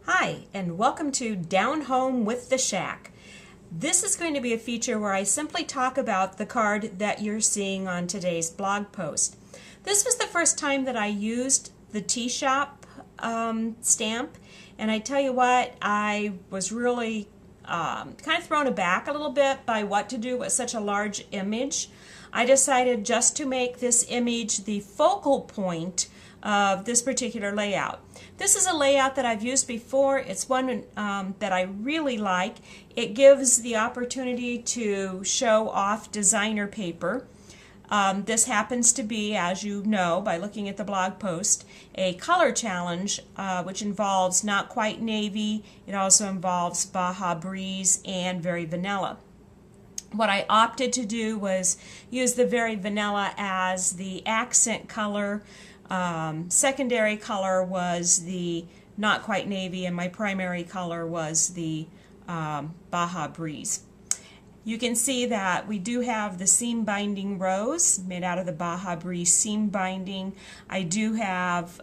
Hi, and welcome to Down Home with the Shack. This is going to be a feature where I simply talk about the card that you're seeing on today's blog post. This was the first time that I used the T-Shop stamp, and I tell you what, I was really kind of thrown aback a little bit by what to do with such a large image. I decided just to make this image the focal point of this particular layout. This is a layout that I've used before. It's one that I really like. It gives the opportunity to show off designer paper. This happens to be, as you know by looking at the blog post, a color challenge which involves Not Quite Navy. It also involves Baja Breeze and Very Vanilla. What I opted to do was use the Very Vanilla as the accent color. Secondary color was the Not Quite Navy, and my primary color was the Baja Breeze. You can see that we do have the seam binding rows made out of the Baja Breeze seam binding. I do have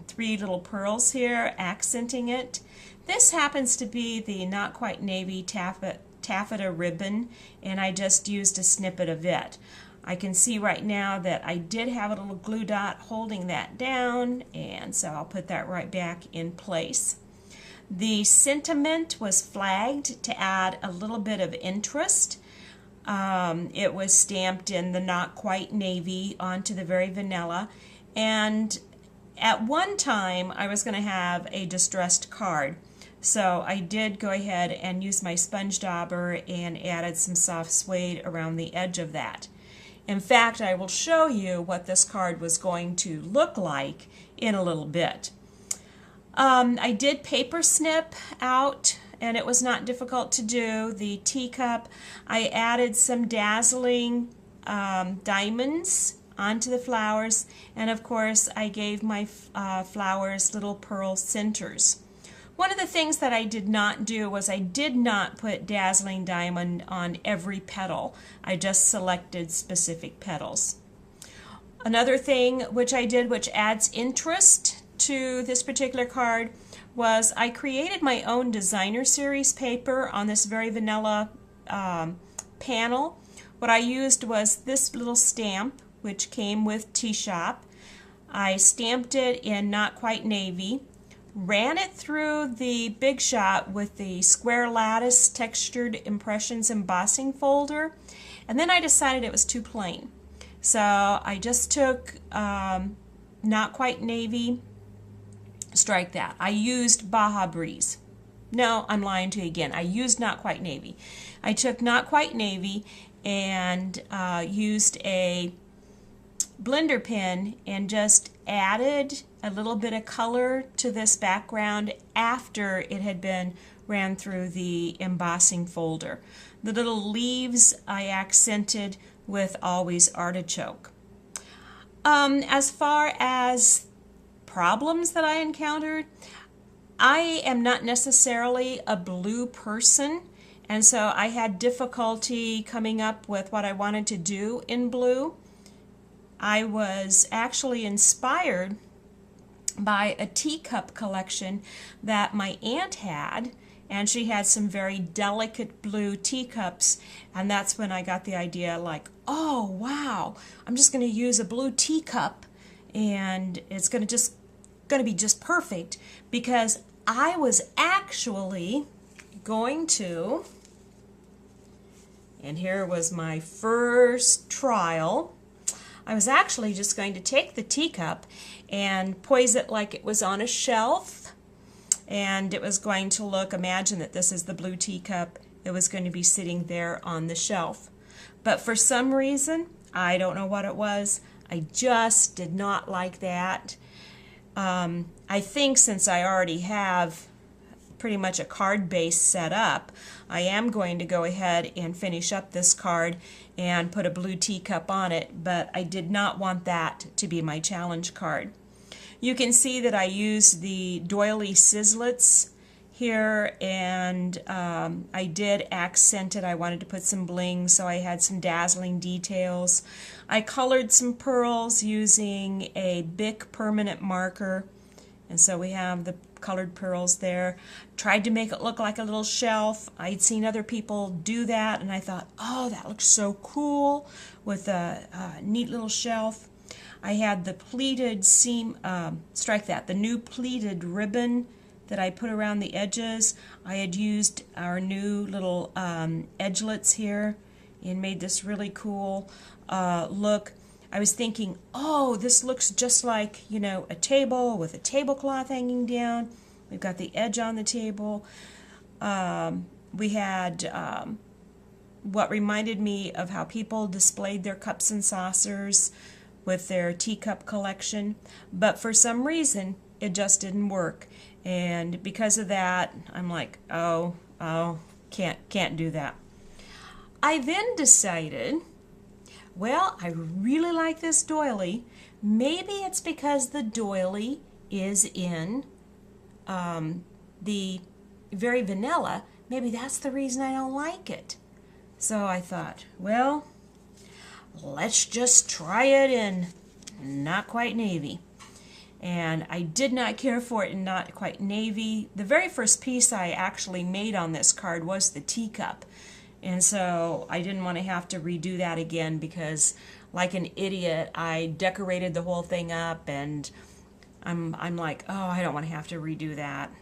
3 little pearls here accenting it. This happens to be the Not Quite Navy taffeta ribbon, and I just used a snippet of it. I can see right now that I did have a little glue dot holding that down, and so I'll put that right back in place. The sentiment was flagged to add a little bit of interest. It was stamped in the Not Quite Navy onto the Very Vanilla, and at one time I was going to have a distressed card. So I did go ahead and use my sponge dauber and added some soft suede around the edge of that. In fact, I will show you what this card was going to look like in a little bit. I did paper snip out, and it was not difficult to do. The teacup, I added some dazzling diamonds onto the flowers, and of course I gave my flowers little pearl centers. One of the things that I did not do was I did not put dazzling diamond on every petal. I just selected specific petals. Another thing which I did, which adds interest to this particular card, was I created my own designer series paper on this Very Vanilla panel. What I used was this little stamp, which came with T-Shop. I stamped it in Not Quite Navy, ran it through the Big Shot with the Square Lattice Textured Impressions embossing folder, and then I decided it was too plain. So I just took Not Quite Navy, strike that. I used Baja Breeze. No, I'm lying to you again. I used Not Quite Navy. I took Not Quite Navy and used a blender pen and just added a little bit of color to this background after it had been ran through the embossing folder. The little leaves I accented with Always Artichoke. As far as problems that I encountered, I am not necessarily a blue person, and so I had difficulty coming up with what I wanted to do in blue. I was actually inspired by a teacup collection that my aunt had, and she had some very delicate blue teacups, and that's when I got the idea, like, oh wow, I'm just going to use a blue teacup and it's going to be just perfect, because I was actually going to, and here was my first trial, I was actually just going to take the teacup and poise it like it was on a shelf, and it was going to look, imagine that this is the blue teacup, it was going to be sitting there on the shelf. But for some reason, I don't know what it was, I just did not like that. I think since I already have pretty much a card base set up, I am going to go ahead and finish up this card and put a blue teacup on it, but I did not want that to be my challenge card. You can see that I used the doily sizzlets here, and I did accent it. I wanted to put some bling, so I had some dazzling details. I colored some pearls using a Bic permanent marker, And so we have the colored pearls there. Tried to make it look like a little shelf. I'd seen other people do that, and I thought, oh, that looks so cool with a neat little shelf. I had the pleated seam, the new pleated ribbon that I put around the edges. I had used our new little edgelets here and made this really cool look. I was thinking, oh, this looks just like, you know, a table with a tablecloth hanging down. We've got the edge on the table. We had what reminded me of how people displayed their cups and saucers with their teacup collection, but for some reason it just didn't work, and because of that I'm like, oh, can't do that. I then decided, well, I really like this doily. Maybe it's because the doily is in the very vanilla. Maybe that's the reason I don't like it. So I thought, well, let's just try it in not quite navy. And I did not care for it in not quite navy. The very first piece I actually made on this card was the teacup. And so I didn't want to have to redo that again because, like an idiot, I decorated the whole thing up, and I'm like, oh, I don't want to have to redo that.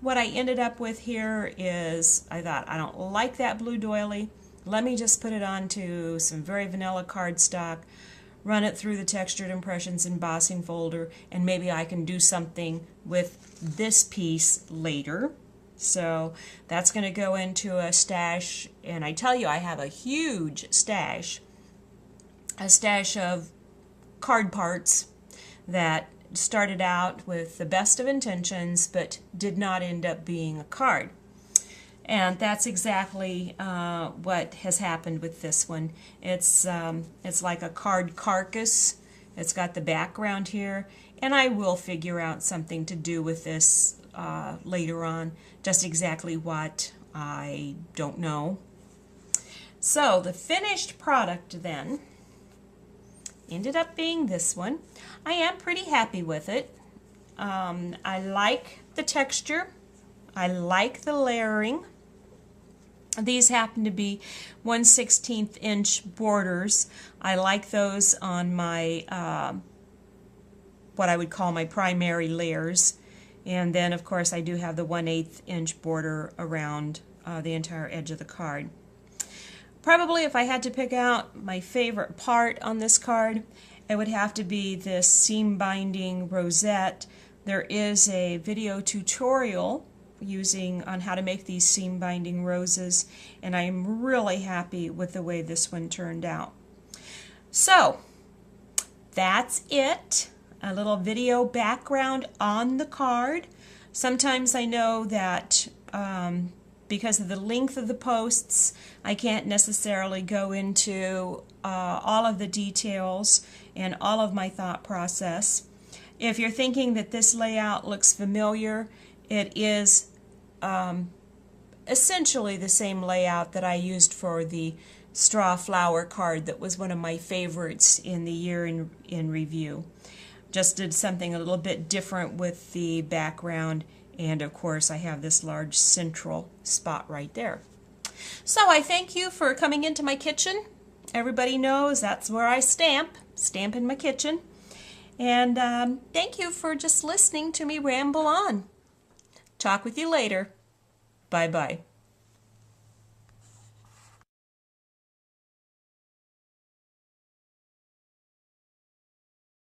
What I ended up with here is, I thought, I don't like that blue doily. Let me just put it onto some very vanilla cardstock, run it through the Textured Impressions embossing folder, and maybe I can do something with this piece later. So that's going to go into a stash, and I tell you, I have a huge stash, a stash of card parts that started out with the best of intentions but did not end up being a card. And that's exactly what has happened with this one. It's like a card carcass. It's got the background here, and I will figure out something to do with this later on. Just exactly what, I don't know. So the finished product then ended up being this one. I am pretty happy with it. I like the texture. I like the layering. These happen to be 1/16 inch borders. I like those on my what I would call my primary layers. And then, of course, I do have the 1/8 inch border around the entire edge of the card. Probably if I had to pick out my favorite part on this card, it would have to be this seam binding rosette. There is a video tutorial on how to make these seam binding roses, and I am really happy with the way this one turned out. So that's it. A little video background on the card. Sometimes I know that because of the length of the posts, I can't necessarily go into all of the details and all of my thought process. If you're thinking that this layout looks familiar, it is essentially the same layout that I used for the straw flower card that was one of my favorites in the year in review. Just did something a little bit different with the background, and of course I have this large central spot right there. So I thank you for coming into my kitchen. Everybody knows that's where I stamp in my kitchen. And thank you for just listening to me ramble on. Talk with you later. Bye-bye.